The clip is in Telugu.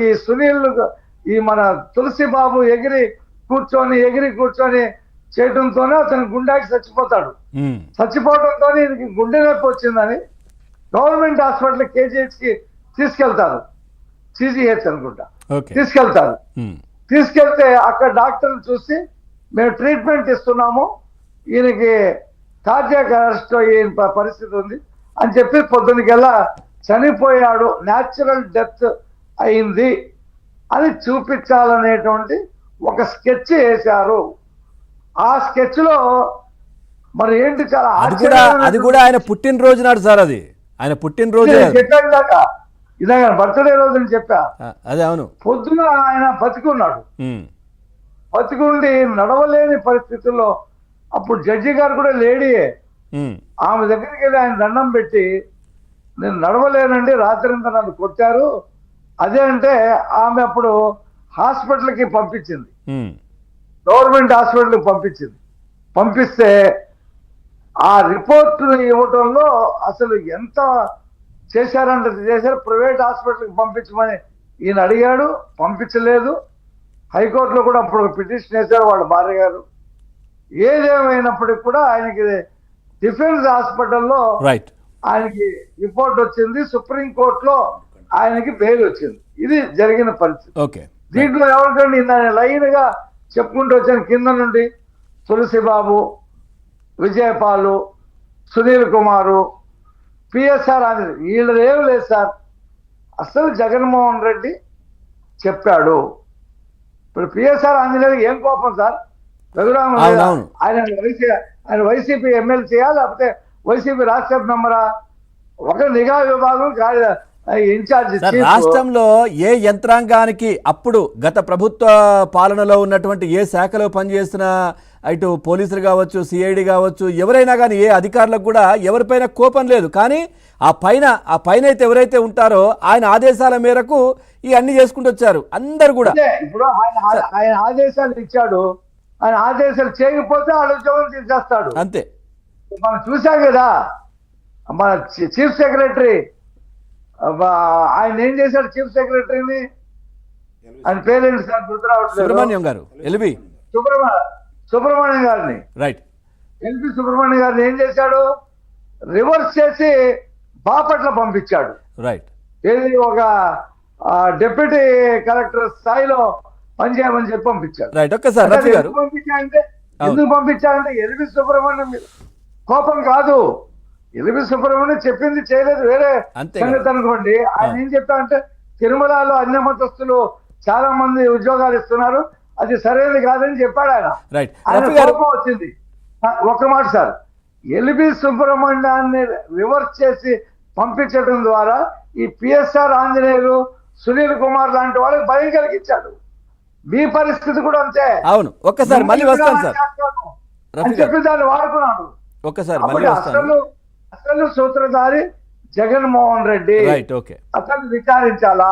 ఈ సునీల్ ఈ మన తులసి బాబు ఎగిరి కూర్చొని చేయడంతోనే అతను గుండెకి చచ్చిపోతాడు. చచ్చిపోవడంతో ఈయనకి గుండె నొప్పి వచ్చిందని గవర్నమెంట్ హాస్పిటల్ కేజీహెచ్ కి తీసుకెళ్తారు. సిజిహెచ్ అనుకుంటా తీసుకెళ్తారు. తీసుకెళ్తే అక్కడ డాక్టర్లు చూసి మేము ట్రీట్మెంట్ ఇస్తున్నాము, ఈయనకి కార్డియాక్ అరెస్ట్ అయ్యే పరిస్థితి ఉంది అని చెప్పి పొద్దునకెల్లా చనిపోయాడు, న్యాచురల్ డెత్ అయింది అని చూపించాలనేటువంటి ఒక స్కెచ్ వేశారు. ఆ స్కెచ్ లో మరి ఏంటి చాలా అది కూడా ఆయన పుట్టినరోజు నాడు సార్, అది ఆయన పుట్టినరోజు చెప్పాను దాకా ఇదే బర్త్డే రోజు అని చెప్పా. అదే అవును. పొద్దున ఆయన బతికున్నాడు, బతికుండి నడవలేని పరిస్థితుల్లో అప్పుడు జడ్జి గారు కూడా లేడీయే, ఆమె దగ్గరికి వెళ్ళి ఆయన దండం పెట్టి నేను నడవలేనండి, రాత్రంతా నన్ను కొట్టారు అదే అంటే ఆమె అప్పుడు హాస్పిటల్కి పంపించింది, గవర్నమెంట్ హాస్పిటల్కి పంపిస్తే ఆ రిపోర్ట్ ఇవ్వటంలో అసలు ఎంత చేశారంటే చేశారు. ప్రైవేట్ హాస్పిటల్కి పంపించమని ఈయన అడిగాడు, పంపించలేదు. హైకోర్టులో కూడా అప్పుడు పిటిషన్ వేశారు వాళ్ళ భార్య గారు. ఏదేమైనప్పటికి కూడా ఆయనకి డిఫెన్స్ హాస్పిటల్లో ఆయనకి రిపోర్ట్ వచ్చింది, సుప్రీంకోర్టులో ఆయనకి బెయిల్ వచ్చింది. ఇది జరిగిన పరిస్థితి. దీంట్లో ఎవరికండి లైన్ గా చెప్పుకుంటూ వచ్చాను, కింద నుండి తులసి బాబు, విజయపాలు, సునీల్ కుమారు, పిఎస్ఆర్ ఆంజనేయ, వీళ్ళది ఏం లేదు సార్. అసలు జగన్మోహన్ రెడ్డి చెప్పాడు. ఇప్పుడు పిఎస్ఆర్ ఆంజనేయులు ఏం కోపం సార్, రఘురామ ఆయన వైసీపీ ఎమ్మెల్సీయా లేకపోతే వైసీపీ రాష్ట్ర మెంబరా? ఒక నిఘా విభాగం ఇన్ఛార్జ్. రాష్ట్రంలో ఏ యంత్రాంగానికి అప్పుడు గత ప్రభుత్వ పాలనలో ఉన్నటువంటి ఏ శాఖలో పనిచేసిన ఇటు పోలీసులు కావచ్చు, సిఐడి కావచ్చు, ఎవరైనా కానీ ఏ అధికారులకు కూడా ఎవరిపైన కోపం లేదు. కానీ ఆ పైన అయితే ఎవరైతే ఉంటారో ఆయన ఆదేశాల మేరకు ఈ అన్ని చేసుకుంటూ వచ్చారు అందరు కూడా. ఇప్పుడు ఆయన ఆదేశాలు ఇచ్చాడు, ఆయన ఆదేశాలు చేయకపోతే వాళ్ళ ఉద్యోగం తీసేస్తాడు అంతే. మనం చూసాం కదా, మన చీఫ్ సెక్రటరీ ఆయన ఏం చేశాడు, చీఫ్ సెక్రటరీని, ఆయన పేరేంటి సార్ గుర్తురావట్లేదు, సుబ్రహ్మణ్యం గారు, ఎల్బి సుబ్రహ్మణ్యం గారిని, రైట్, ఎల్బి సుబ్రహ్మణ్యం గారిని ఏం చేశాడు, రివర్స్ చేసి బాపట్ల పంపించాడు. రైట్, ఏది ఒక డిప్యూటీ కలెక్టర్ స్థాయిలో పనిచేయమని చెప్పి పంపించాడు. రైట్, ఒక్కసారి ఎందుకు పంపించాడంటే ఎల్బి సుబ్రహ్మణ్యం మీద కోపం కాదు, ఎల్బి సుబ్రహ్మణ్యం చెప్పింది చేయలేదు వేరే సంగతి అనుకోండి. ఆయన ఏం చెప్పారంటే తిరుమలలో అన్య మతస్థులు చాలా మంది ఉద్యోగాలు ఇస్తున్నారు, అది సరైనది కాదని చెప్పాడు ఆయన. ఆయన కోపం వచ్చింది. ఒక్క మాట సార్, ఎల్బి సుబ్రహ్మణ్యాన్ని రివర్స్ చేసి పంపించడం ద్వారా ఈ పిఎస్ఆర్ ఆంజనేయులు, సునీల్ కుమార్ లాంటి వాళ్ళకి భయం కలిగించాడు. మీ పరిస్థితి కూడా అంతే. అవును, ఒక్కసారి మళ్ళీ వస్తాను సార్ అని చెప్పి దాన్ని వాడుకున్నాడు. ఒక్కసారి అసలు సూత్రధారి జగన్మోహన్ రెడ్డి, అతను విచారించాలా?